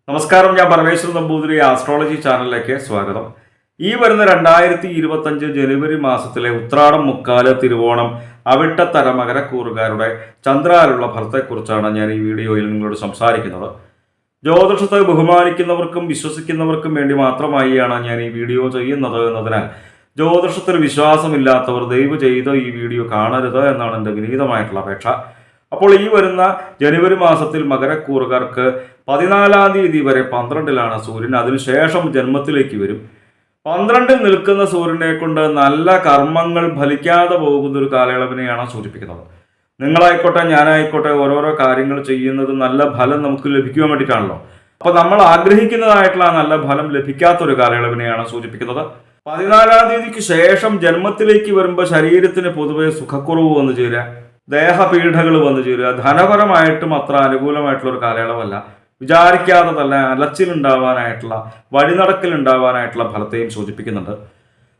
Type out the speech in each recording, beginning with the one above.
നമസ്കാരം, ഞാൻ പരമേശ്വരൻ നമ്പൂതിരി ആസ്ട്രോളജി ചാനലിലേക്ക് സ്വാഗതം. ഈ വരുന്ന 2025 ജനുവരി മാസത്തിലെ ഉത്രാടം, മുക്കാല്, തിരുവോണം, അവിട്ടത്തര മകരക്കൂറുകാരുടെ ചന്ദ്രാലുള്ള ഫലത്തെക്കുറിച്ചാണ് ഞാൻ ഈ വീഡിയോയിൽ നിങ്ങളോട് സംസാരിക്കുന്നത്. ജ്യോതിഷത്തെ ബഹുമാനിക്കുന്നവർക്കും വിശ്വസിക്കുന്നവർക്കും വേണ്ടി മാത്രമായാണ് ഞാൻ ഈ വീഡിയോ ചെയ്യുന്നത് എന്നതിനാൽ ജ്യോതിഷത്തിൽ വിശ്വാസമില്ലാത്തവർ ദയവ് ചെയ്ത് ഈ വീഡിയോ കാണരുത് എന്നാണ് എൻ്റെ വിനീതമായിട്ടുള്ള അപേക്ഷ. അപ്പോൾ ഈ വരുന്ന ജനുവരി മാസത്തിൽ മകരക്കൂറുകാർക്ക് 14-ാം തീയതി വരെ 12-ലാണ് സൂര്യൻ. അതിനുശേഷം ജന്മത്തിലേക്ക് വരും. 12-ൽ നിൽക്കുന്ന സൂര്യനെ കൊണ്ട് നല്ല കർമ്മങ്ങൾ ഫലിക്കാതെ പോകുന്ന ഒരു കാലയളവിനെയാണ് സൂചിപ്പിക്കുന്നത്. നിങ്ങളായിക്കോട്ടെ, ഞാനായിക്കോട്ടെ, ഓരോരോ കാര്യങ്ങൾ ചെയ്യുന്നത് നല്ല ഫലം നമുക്ക് ലഭിക്കുവാൻ വേണ്ടിയിട്ടാണല്ലോ. അപ്പോൾ നമ്മൾ ആഗ്രഹിക്കുന്നതായിട്ടുള്ള നല്ല ഫലം ലഭിക്കാത്തൊരു കാലയളവിനെയാണ് സൂചിപ്പിക്കുന്നത്. 14-ാം തീയതിക്ക് ശേഷം ജന്മത്തിലേക്ക് വരുമ്പോൾ ശരീരത്തിന് പൊതുവെ സുഖക്കുറവ് വന്നു ചേരുക, ദേഹപീഠകൾ വന്നു ചേരുക, ധനപരമായിട്ടും അത്ര അനുകൂലമായിട്ടുള്ള ഒരു കാലയളവല്ല. വിചാരിക്കാതെ തന്നെ അലച്ചിലുണ്ടാവാനായിട്ടുള്ള, വഴിനടക്കലുണ്ടാവാനായിട്ടുള്ള ഫലത്തെയും സൂചിപ്പിക്കുന്നുണ്ട്.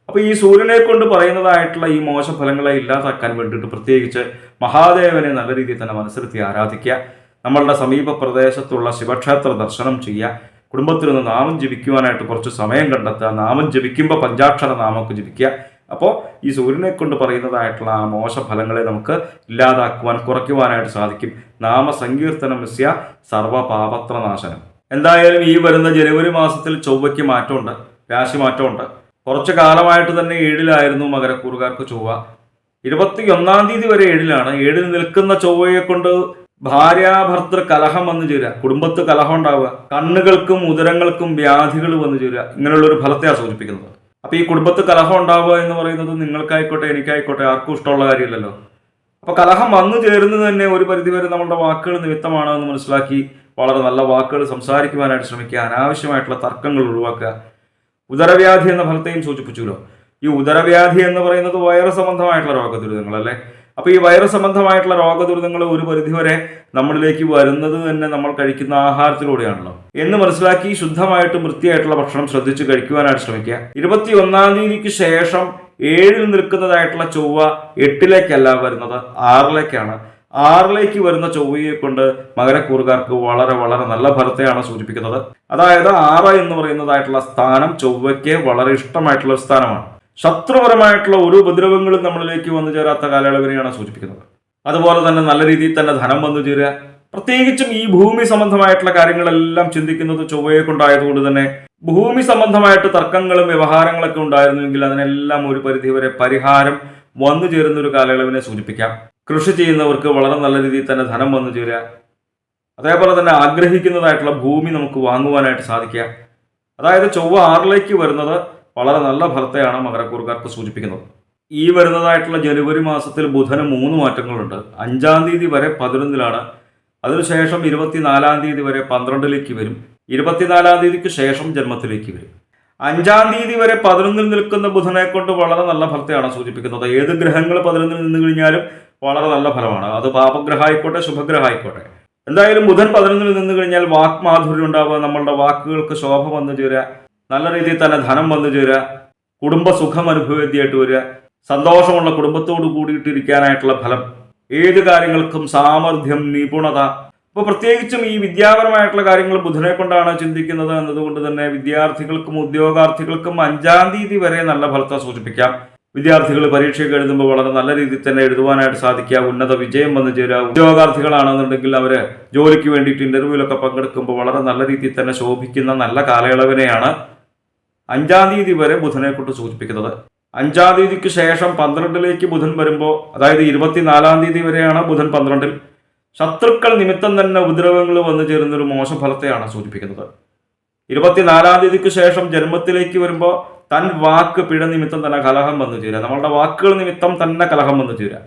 അപ്പോൾ ഈ സൂര്യനെ കൊണ്ട് പറയുന്നതായിട്ടുള്ള ഈ മോശഫലങ്ങളെ ഇല്ലാതാക്കാൻ വേണ്ടിയിട്ട് പ്രത്യേകിച്ച് മഹാദേവനെ നല്ല രീതിയിൽ തന്നെ മനസ്സിരുത്തി ആരാധിക്കുക. നമ്മളുടെ സമീപ പ്രദേശത്തുള്ള ശിവക്ഷേത്ര ദർശനം ചെയ്യുക. കുടുംബത്തിൽ നിന്ന് നാമം ജപിക്കുവാനായിട്ട് കുറച്ച് സമയം കണ്ടെത്തുക. നാമം ജപിക്കുമ്പോൾ പഞ്ചാക്ഷര നാമമൊക്കെ ജപിക്കുക. അപ്പോൾ ഈ സൂര്യനെ കൊണ്ട് പറയുന്നതായിട്ടുള്ള ആ മോശഫലങ്ങളെ നമുക്ക് ഇല്ലാതാക്കുവാൻ, കുറയ്ക്കുവാനായിട്ട് സാധിക്കും. നാമസങ്കീർത്തനമസ്യ സർവപാപത്രനാശനം. എന്തായാലും ഈ വരുന്ന ജനുവരി മാസത്തിൽ ചൊവ്വയ്ക്ക് മാറ്റമുണ്ട്, രാശി മാറ്റമുണ്ട്. കുറച്ചു കാലമായിട്ട് തന്നെ 7-ലായിരുന്നു മകരക്കൂറുകാർക്ക് ചൊവ്വ. 21-ാം തീയതി വരെ 7-ലാണ്. 7-ൽ നിൽക്കുന്ന ചൊവ്വയെ കൊണ്ട് ഭാര്യാഭർത്തൃ കലഹം വന്നു ചേരുക, കുടുംബത്ത് കലഹം ഉണ്ടാവുക, കണ്ണുകൾക്കും ഉദരങ്ങൾക്കും വ്യാധികൾ വന്നു ചേരുക, ഇങ്ങനെയുള്ളൊരു ഫലത്തെയാണ് സൂചിപ്പിക്കുന്നത്. അപ്പോൾ ഈ കുടുംബത്ത് കലഹം ഉണ്ടാവുക എന്ന് പറയുന്നത് നിങ്ങൾക്കായിക്കോട്ടെ എനിക്കായിക്കോട്ടെ ആർക്കും ഇഷ്ടമുള്ള കാര്യമില്ലല്ലോ. അപ്പോൾ കലഹം വന്നു ചേരുന്നത് തന്നെ ഒരു പരിധിവരെ നമ്മുടെ വാക്കുകൾ നിമിത്തമാണ് എന്ന് മനസ്സിലാക്കി വളരെ നല്ല വാക്കുകൾ സംസാരിക്കുവാനായിട്ട് ശ്രമിക്കുക. അനാവശ്യമായിട്ടുള്ള തർക്കങ്ങൾ ഒഴിവാക്കുക. ഉദരവ്യാധി എന്ന ഫലത്തെയും സൂചിപ്പിച്ചുല്ലോ. ഈ ഉദരവ്യാധി എന്ന് പറയുന്നത് വൈറസ് സംബന്ധമായിട്ടുള്ള രോഗദുരിതങ്ങളല്ലേ. അപ്പോൾ ഈ വൈറസ് സംബന്ധമായിട്ടുള്ള രോഗദുരിതങ്ങൾ ഒരു പരിധിവരെ നമ്മളിലേക്ക് വരുന്നത് തന്നെ നമ്മൾ കഴിക്കുന്ന ആഹാരത്തിലൂടെയാണല്ലോ എന്ന് മനസ്സിലാക്കി ശുദ്ധമായിട്ടും വൃത്തിയായിട്ടുള്ള ഭക്ഷണം ശ്രദ്ധിച്ച് കഴിക്കുവാനായിട്ട് ശ്രമിക്കുക. 21-ാം തീയതിക്ക് ശേഷം 7-ൽ നിൽക്കുന്നതായിട്ടുള്ള ചൊവ്വ 8-ലേക്കല്ല വരുന്നത്, 6-ലേക്കാണ്. 6-ലേക്ക് വരുന്ന ചൊവ്വയെ കൊണ്ട് മകരക്കൂറുകാർക്ക് വളരെ വളരെ നല്ല ഫലത്തെയാണ് സൂചിപ്പിക്കുന്നത്. അതായത് 6 എന്ന് പറയുന്നതായിട്ടുള്ള സ്ഥാനം ചൊവ്വയ്ക്ക് വളരെ ഇഷ്ടമായിട്ടുള്ള ഒരു സ്ഥാനമാണ്. ശത്രുപരമായിട്ടുള്ള ഒരു ഉപദ്രവങ്ങളും നമ്മളിലേക്ക് വന്നു ചേരാത്ത കാലയളവിനെയാണ് സൂചിപ്പിക്കുന്നത്. അതുപോലെ തന്നെ നല്ല രീതിയിൽ തന്നെ ധനം വന്നു ചേരുക. പ്രത്യേകിച്ചും ഈ ഭൂമി സംബന്ധമായിട്ടുള്ള കാര്യങ്ങളെല്ലാം ചിന്തിക്കുന്നത് ചൊവ്വയെ കൊണ്ടായതുകൊണ്ട് തന്നെ ഭൂമി സംബന്ധമായിട്ട് തർക്കങ്ങളും വ്യവഹാരങ്ങളൊക്കെ ഉണ്ടായിരുന്നെങ്കിൽ അതിനെല്ലാം ഒരു പരിധിവരെ പരിഹാരം വന്നു ചേരുന്ന ഒരു കാലയളവിനെ സൂചിപ്പിക്കാം. കൃഷി ചെയ്യുന്നവർക്ക് വളരെ നല്ല രീതിയിൽ തന്നെ ധനം വന്നു ചേരുക. അതേപോലെ തന്നെ ആഗ്രഹിക്കുന്നതായിട്ടുള്ള ഭൂമി നമുക്ക് വാങ്ങുവാനായിട്ട് സാധിക്കുക. അതായത് ചൊവ്വ 6-ലേക്ക് വരുന്നത് വളരെ നല്ല ഫലത്തെയാണ് മകരക്കൂറുകാർക്ക് സൂചിപ്പിക്കുന്നത്. ഈ വരുന്നതായിട്ടുള്ള ജനുവരി മാസത്തിൽ ബുധന് 3 മാറ്റങ്ങളുണ്ട്. 5-ാം തീയതി വരെ 11-ലാണ്. അതിനുശേഷം 24-ാം തീയതി വരെ 12-ലേക്ക് വരും. 24-ാം തീയതിക്ക് ശേഷം ജന്മത്തിലേക്ക് വരും. 5-ാം തീയതി വരെ 11-ൽ നിൽക്കുന്ന ബുധനെ കൊണ്ട് വളരെ നല്ല ഫലത്തെയാണ് സൂചിപ്പിക്കുന്നത്. ഏത് ഗ്രഹങ്ങൾ 11-ൽ നിന്ന് കഴിഞ്ഞാലും വളരെ നല്ല ഫലമാണ്. അത് പാപഗ്രഹം ആയിക്കോട്ടെ, ശുഭഗ്രഹം ആയിക്കോട്ടെ. എന്തായാലും ബുധൻ 11-ൽ നിന്ന് കഴിഞ്ഞാൽ വാക്മാധുര്യം ഉണ്ടാവുക, നമ്മളുടെ വാക്കുകൾക്ക് ശോഭ വന്നു ചേരുക, നല്ല രീതിയിൽ തന്നെ ധനം വന്നു ചേരുക, കുടുംബസുഖം അനുഭവേദ്യമായിട്ട് വരിക, സന്തോഷമുള്ള കുടുംബത്തോട് കൂടിയിട്ടിരിക്കാനായിട്ടുള്ള ഫലം, ഏത് കാര്യങ്ങൾക്കും സാമർഥ്യം, നിപുണത. അപ്പോൾ പ്രത്യേകിച്ചും ഈ വിദ്യാപരമായിട്ടുള്ള കാര്യങ്ങൾ ബുധനെ കൊണ്ടാണ് ചിന്തിക്കുന്നത് എന്നതുകൊണ്ട് തന്നെ വിദ്യാർത്ഥികൾക്കും ഉദ്യോഗാർത്ഥികൾക്കും 5-ാം തീയതി വരെ നല്ല ഫലത്തെ സൂചിപ്പിക്കാം. വിദ്യാർത്ഥികൾ പരീക്ഷയൊക്കെ എഴുതുമ്പോൾ വളരെ നല്ല രീതിയിൽ തന്നെ എഴുതുവാനായിട്ട് സാധിക്കുക, ഉന്നത വിജയം വന്നു ചേരുക. ഉദ്യോഗാർത്ഥികളാണെന്നുണ്ടെങ്കിൽ അവർ ജോലിക്ക് വേണ്ടിയിട്ട് ഇന്റർവ്യൂവിലൊക്കെ പങ്കെടുക്കുമ്പോൾ വളരെ നല്ല രീതിയിൽ തന്നെ ശോഭിക്കുന്ന നല്ല കാലയളവിനെയാണ് 5-ാം തീയതി വരെ ബുധനെ കൊണ്ട് സൂചിപ്പിക്കുന്നത്. 5-ാം തീയതിക്ക് ശേഷം 12-ലേക്ക് ബുധൻ വരുമ്പോൾ, അതായത് 24-ാം തീയതി വരെയാണ് ബുധൻ 12-ൽ, ശത്രുക്കൾ നിമിത്തം തന്നെ ഉപദ്രവങ്ങൾ വന്നു ചേരുന്നൊരു മോശഫലത്തെയാണ് സൂചിപ്പിക്കുന്നത്. 24-ാം തീയതിക്ക് ശേഷം ജന്മത്തിലേക്ക് വരുമ്പോൾ തൻ വാക്ക് പിഴ നിമിത്തം തന്നെ കലഹം വന്നു ചേരുക, നമ്മളുടെ വാക്കുകൾ നിമിത്തം തന്നെ കലഹം വന്നു ചേരുക.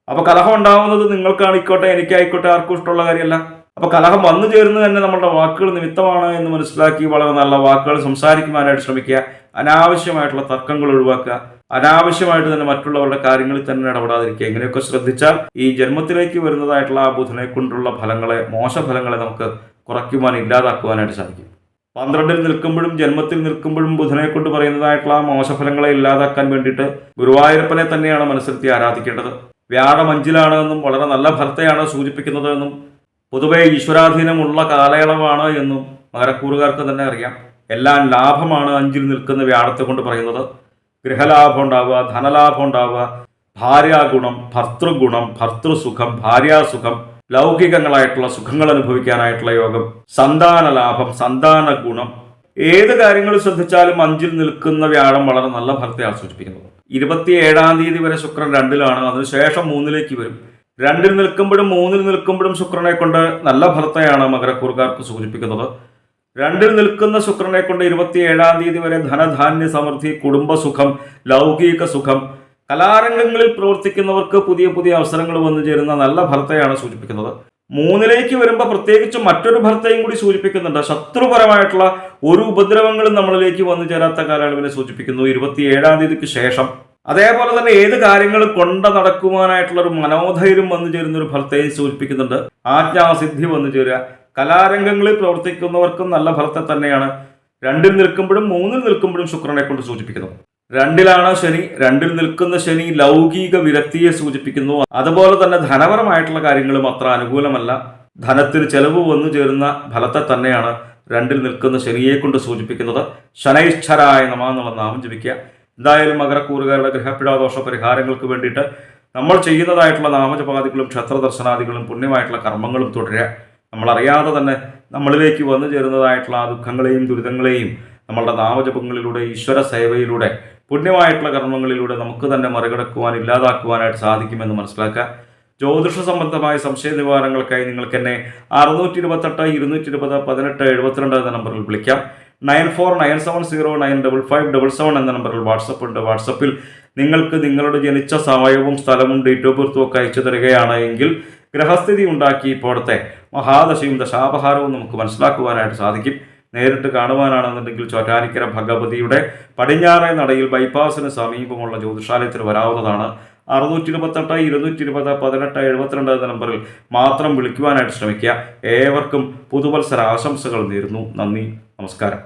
അപ്പോൾ കലഹം ഉണ്ടാവുന്നത് നിങ്ങൾക്കായിക്കോട്ടെ എനിക്കായിക്കോട്ടെ ആർക്കും ഇഷ്ടമുള്ള കാര്യമല്ല. അപ്പോൾ കലഹം വന്നു ചേരുന്നത് തന്നെ നമ്മളുടെ വാക്കുകൾ നിമിത്തമാണ് എന്ന് മനസ്സിലാക്കി വളരെ നല്ല വാക്കുകൾ സംസാരിക്കുവാനായിട്ട് ശ്രമിക്കുക. അനാവശ്യമായിട്ടുള്ള തർക്കങ്ങൾ ഒഴിവാക്കുക. അനാവശ്യമായിട്ട് തന്നെ മറ്റുള്ളവരുടെ കാര്യങ്ങളിൽ തന്നെ ഇടപെടാതിരിക്കുക. ഇങ്ങനെയൊക്കെ ശ്രദ്ധിച്ചാൽ ഈ ജന്മത്തിലേക്ക് വരുന്നതായിട്ടുള്ള ആ ബുധനെ കൊണ്ടുള്ള ഫലങ്ങളെ, മോശഫലങ്ങളെ നമുക്ക് കുറയ്ക്കുവാൻ, ഇല്ലാതാക്കുവാനായിട്ട് സാധിക്കും. 12-ൽ നിൽക്കുമ്പോഴും ജന്മത്തിൽ നിൽക്കുമ്പോഴും ബുധനെ കൊണ്ട് പറയുന്നതായിട്ടുള്ള ആ മോശഫലങ്ങളെ ഇല്ലാതാക്കാൻ വേണ്ടിയിട്ട് ഗുരുവായൂരപ്പനെ തന്നെയാണ് മനസ്സിരുത്തി ആരാധിക്കേണ്ടത്. വ്യാഴം 5-ലാണ് എന്നും വളരെ നല്ല ഫലത്തെയാണ് സൂചിപ്പിക്കുന്നത് എന്നും പൊതുവെ ഈശ്വരാധീനമുള്ള കാലയളവാണ് എന്നും മകരക്കൂറുകാർക്ക് തന്നെ അറിയാം. എല്ലാം ലാഭമാണ് അഞ്ചിൽ നിൽക്കുന്ന വ്യാഴത്തെ കൊണ്ട് പറയുന്നത്. ഗൃഹലാഭം ഉണ്ടാവുക, ധനലാഭം ഉണ്ടാവുക, ഭാര്യാഗുണം, ഭർത്തൃഗുണം, ഭർത്തൃസുഖം, ഭാര്യാസുഖം, ലൗകികങ്ങളായിട്ടുള്ള സുഖങ്ങൾ അനുഭവിക്കാനായിട്ടുള്ള യോഗം, സന്താന ലാഭം, സന്താന ഗുണം. ഏത് കാര്യങ്ങൾ ശ്രദ്ധിച്ചാലും അഞ്ചിൽ നിൽക്കുന്ന വ്യാഴം വളരെ നല്ല ഫലത്തെയാണ് സൂചിപ്പിക്കുന്നത്. 27-ാം തീയതി വരെ ശുക്രൻ 2-ലാണ്, അതിനുശേഷം 3-ലേക്ക് വരും. 2-ൽ നിൽക്കുമ്പോഴും 3-ൽ നിൽക്കുമ്പോഴും ശുക്രനെ കൊണ്ട് നല്ല ഫലത്തെയാണ് മകരക്കൂറുകാർക്ക് സൂചിപ്പിക്കുന്നത്. 2-ൽ നിൽക്കുന്ന ശുക്രനെ കൊണ്ട് 27-ാം തീയതി വരെ ധനധാന്യ സമൃദ്ധി, കുടുംബസുഖം, ലൗകിക സുഖം, കലാരംഗങ്ങളിൽ പ്രവർത്തിക്കുന്നവർക്ക് പുതിയ പുതിയ അവസരങ്ങൾ വന്നു ചേരുന്ന നല്ല ഫലത്തെയാണ് സൂചിപ്പിക്കുന്നത്. 3-ലേക്ക് വരുമ്പോൾ പ്രത്യേകിച്ച് മറ്റൊരു ഫലത്തെയും കൂടി സൂചിപ്പിക്കുന്നുണ്ട്. ശത്രുപരമായിട്ടുള്ള ഒരു ഉപദ്രവങ്ങളും നമ്മളിലേക്ക് വന്നു ചേരാത്ത കാലയളവിനെ സൂചിപ്പിക്കുന്നു 27-ാം തീയതിക്ക് ശേഷം. അതേപോലെ തന്നെ ഏത് കാര്യങ്ങൾ കൊണ്ട് നടക്കുവാനായിട്ടുള്ള ഒരു മനോധൈര്യം വന്നു ചേരുന്ന ഒരു ഫലത്തെയും സൂചിപ്പിക്കുന്നുണ്ട്. ആജ്ഞാസിദ്ധി വന്നു ചേരുക. കലാരംഗങ്ങളിൽ പ്രവർത്തിക്കുന്നവർക്കും നല്ല ഫലത്തെ തന്നെയാണ് 2-ൽ നിൽക്കുമ്പോഴും 3-ൽ നിൽക്കുമ്പോഴും ശുക്രനെ കൊണ്ട് സൂചിപ്പിക്കുന്നത്. 2-ലാണ് ശനി. 2-ൽ നിൽക്കുന്ന ശനി ലൗകിക വിരക്തിയെ സൂചിപ്പിക്കുന്നു. അതുപോലെ തന്നെ ധനപരമായിട്ടുള്ള കാര്യങ്ങളും അത്ര അനുകൂലമല്ല. ധനത്തിന് ചെലവ് വന്നു ചേരുന്ന ഫലത്തെ തന്നെയാണ് 2-ൽ നിൽക്കുന്ന ശനിയെ കൊണ്ട് സൂചിപ്പിക്കുന്നത്. ശനൈശ്വരായ നമഃ എന്നുള്ള നാമം ജപിക്കുക. എന്തായാലും മകരക്കൂറുകാരുടെ ഗ്രഹപിഴാദോഷ പരിഹാരങ്ങൾക്ക് വേണ്ടിയിട്ട് നമ്മൾ ചെയ്യുന്നതായിട്ടുള്ള നാമജപാദികളും ക്ഷേത്രദർശനാദികളും പുണ്യമായിട്ടുള്ള കർമ്മങ്ങളും തുടരുക. നമ്മളറിയാതെ തന്നെ നമ്മളിലേക്ക് വന്നു ചേരുന്നതായിട്ടുള്ള ആ ദുഃഖങ്ങളെയും ദുരിതങ്ങളെയും നമ്മളുടെ നാമജപങ്ങളിലൂടെ, ഈശ്വര സേവയിലൂടെ, പുണ്യമായിട്ടുള്ള കർമ്മങ്ങളിലൂടെ നമുക്ക് തന്നെ മറികടക്കുവാൻ, ഇല്ലാതാക്കുവാനായിട്ട് സാധിക്കുമെന്ന് മനസ്സിലാക്കുക. ജ്യോതിഷ സംബന്ധമായ സംശയ നിവാരണങ്ങൾക്കായി നിങ്ങൾക്ക് എന്നെ 628 220 18 72 എന്ന നമ്പറിൽ വിളിക്കാം. 9497095577 എന്ന നമ്പറിൽ വാട്സപ്പ് ഉണ്ട്. വാട്സപ്പിൽ നിങ്ങൾക്ക് നിങ്ങളുടെ ജനിച്ച സമയവും സ്ഥലവും ഡേറ്റ് ഓഫ് ബർത്തും ഒക്കെ അയച്ചു തരികയാണ് എങ്കിൽ ഗ്രഹസ്ഥിതി ഉണ്ടാക്കി ഇപ്പോഴത്തെ മഹാദശയും ദശാപഹാരവും നമുക്ക് മനസ്സിലാക്കുവാനായിട്ട് സാധിക്കും. നേരിട്ട് കാണുവാനാണെന്നുണ്ടെങ്കിൽ ചോറ്റാനിക്കര ഭഗവതിയുടെ പടിഞ്ഞാറേ നടയിൽ ബൈപ്പാസിന് സമീപമുള്ള ജ്യോതിഷാലയത്തിൽ വരാവുന്നതാണ്. 628 220 18 72 എന്ന നമ്പറിൽ മാത്രം വിളിക്കുവാനായിട്ട് ശ്രമിക്കുക. ഏവർക്കും പുതുവത്സര ആശംസകൾ നേരുന്നു. നന്ദി, നമസ്കാരം.